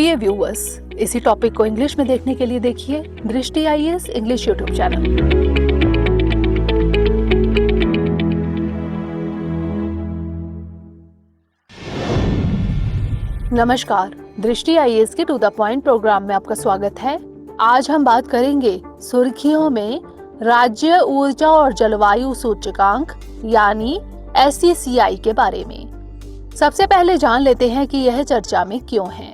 प्रिय व्यूअर्स, इसी टॉपिक को इंग्लिश में देखने के लिए देखिए दृष्टि आईएएस इंग्लिश यूट्यूब चैनल। नमस्कार, दृष्टि आईएएस के टू द पॉइंट प्रोग्राम में आपका स्वागत है। आज हम बात करेंगे सुर्खियों में राज्य ऊर्जा और जलवायु सूचकांक यानी SECI के बारे में। सबसे पहले जान लेते हैं कि यह चर्चा में क्यों है।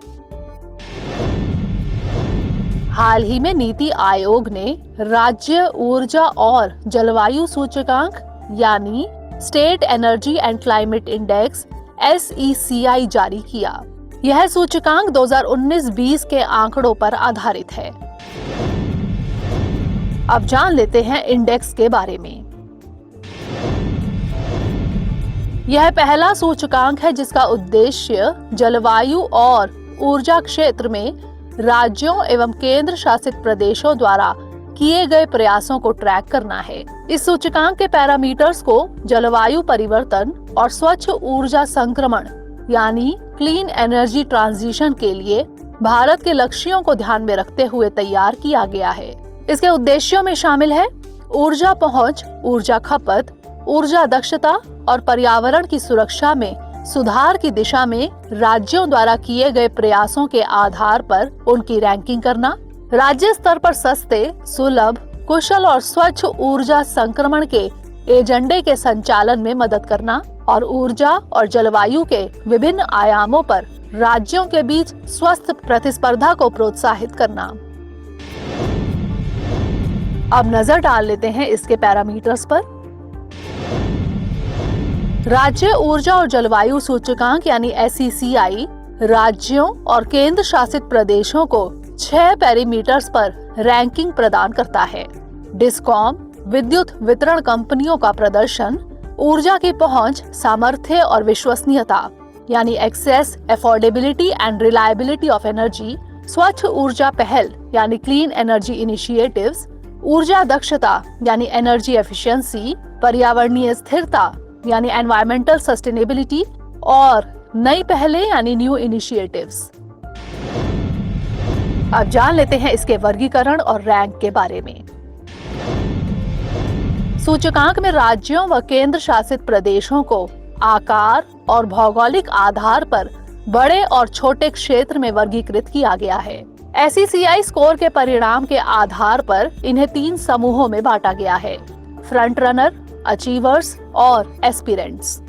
हाल ही में नीति आयोग ने राज्य ऊर्जा और जलवायु सूचकांक यानी state energy and climate index SECI जारी किया। यह सूचकांक 2019-20 के आंकड़ों पर आधारित है। अब जान लेते हैं इंडेक्स के बारे में। यह पहला सूचकांक है जिसका उद्देश्य जलवायु और ऊर्जा क्षेत्र में राज्यों एवं केंद्र शासित प्रदेशों द्वारा किए गए प्रयासों को ट्रैक करना है। इस सूचकांक के पैरामीटर्स को जलवायु परिवर्तन और स्वच्छ ऊर्जा संक्रमण यानी क्लीन एनर्जी ट्रांजिशन के लिए भारत के लक्ष्यों को ध्यान में रखते हुए तैयार किया गया है। इसके उद्देश्यों में शामिल है ऊर्जा पहुंच, ऊर्जा खपत, ऊर्जा दक्षता और पर्यावरण की सुरक्षा में सुधार की दिशा में राज्यों द्वारा किए गए प्रयासों के आधार पर उनकी रैंकिंग करना, राज्य स्तर पर सस्ते, सुलभ, कुशल और स्वच्छ ऊर्जा संक्रमण के एजेंडे के संचालन में मदद करना और ऊर्जा और जलवायु के विभिन्न आयामों पर राज्यों के बीच स्वस्थ प्रतिस्पर्धा को प्रोत्साहित करना। अब नजर डाल लेते हैं इसके पैरामीटर्स पर। राज्य ऊर्जा और जलवायु सूचकांक यानी SECI राज्यों और केंद्र शासित प्रदेशों को 6 पैरामीटर्स पर रैंकिंग प्रदान करता है। डिस्कॉम विद्युत वितरण कंपनियों का प्रदर्शन, ऊर्जा की पहुंच, सामर्थ्य और विश्वसनीयता यानी access, affordability and reliability of energy, स्वच्छ ऊर्जा पहल यानी क्लीन एनर्जी इनिशिएटिव्स, ऊर्जा दक्षता यानी एनर्जी एफिशिएंसी, पर्यावरणीय स्थिरता यानी एनवायरमेंटल सस्टेनेबिलिटी और नई पहलें यानी न्यू इनिशिएटिव्स। अब जान लेते हैं इसके वर्गीकरण और रैंक के बारे में। सूचकांक में राज्यों व केंद्र शासित प्रदेशों को आकार और भौगोलिक आधार पर बड़े और छोटे क्षेत्र में वर्गीकृत किया गया है। SECI स्कोर के परिणाम के आधार पर इन्हें 3 समूहों में बांटा गया है: फ्रंट रनर, अचीवर्स और एस्पिरेंट्स।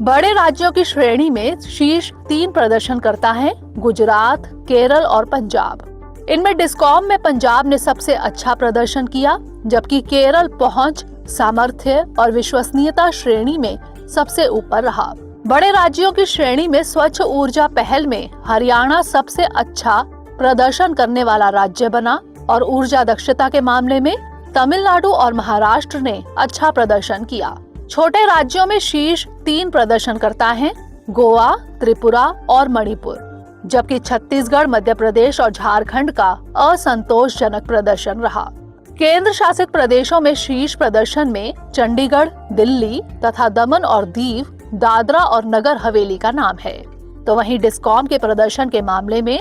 बड़े राज्यों की श्रेणी में शीर्ष 3 प्रदर्शनकर्ता हैं: गुजरात, केरल और पंजाब। इनमें डिस्कॉम में पंजाब ने सबसे अच्छा प्रदर्शन किया, जबकि केरल पहुंच, सामर्थ्य और विश्वसनीयता श्रेणी में सबसे ऊपर रहा। बड़े राज्यों की श्रेणी में स्वच्छ ऊर्जा पहल में हरियाणा सबसे अच्छा प्रदर्शन करने वाला राज्य बना और ऊर्जा दक्षता के मामले में तमिलनाडु और महाराष्ट्र ने अच्छा प्रदर्शन किया। छोटे राज्यों में शीर्ष 3 प्रदर्शनकर्ता हैं: गोवा, त्रिपुरा और मणिपुर, जबकि छत्तीसगढ़, मध्य प्रदेश और झारखंड का असंतोषजनक प्रदर्शन रहा। केंद्र शासित प्रदेशों में शीर्ष प्रदर्शन में चंडीगढ़, दिल्ली तथा दमन और दीव, दादरा और नगर हवेली का नाम है। तो वहीं डिस्कॉम के प्रदर्शन के मामले में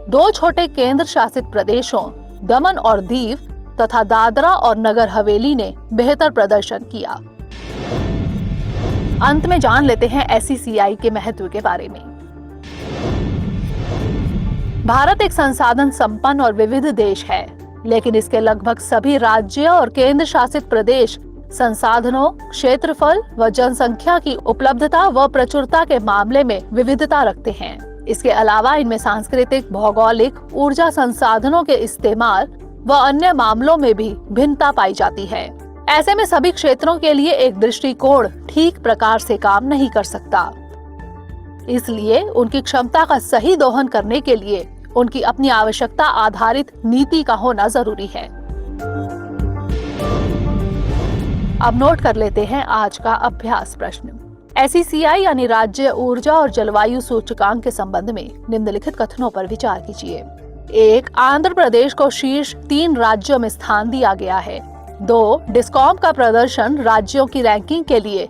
2 छोटे केंद्र शासित प्रदेशों दमन और दीव तथा दादरा और नगर हवेली ने बेहतर प्रदर्शन किया। अंत में जान लेते हैं SECI के महत्व के बारे में। भारत एक संसाधन संपन्न और विविध देश है, लेकिन इसके लगभग सभी राज्य और केंद्र शासित प्रदेश संसाधनों, क्षेत्रफल व जनसंख्या की उपलब्धता व प्रचुरता के मामले में विविधता रखते हैं। इसके अलावा इनमें सांस्कृतिक, भौगोलिक, ऊर्जा संसाधनों के इस्तेमाल व अन्य मामलों में भी भिन्नता पाई जाती है। ऐसे में सभी क्षेत्रों के लिए एक दृष्टिकोण ठीक प्रकार से काम नहीं कर सकता। इसलिए उनकी क्षमता का सही दोहन करने के लिए उनकी अपनी आवश्यकता आधारित नीति का होना जरूरी है। अब नोट कर लेते हैं आज का अभ्यास प्रश्न। SECI यानी राज्य ऊर्जा और जलवायु सूचकांक के संबंध में निम्नलिखित कथनों पर विचार कीजिए। 1. आंध्र प्रदेश को शीर्ष 3 राज्यों में स्थान दिया गया है। 2. डिस्कॉम का प्रदर्शन राज्यों की रैंकिंग के लिए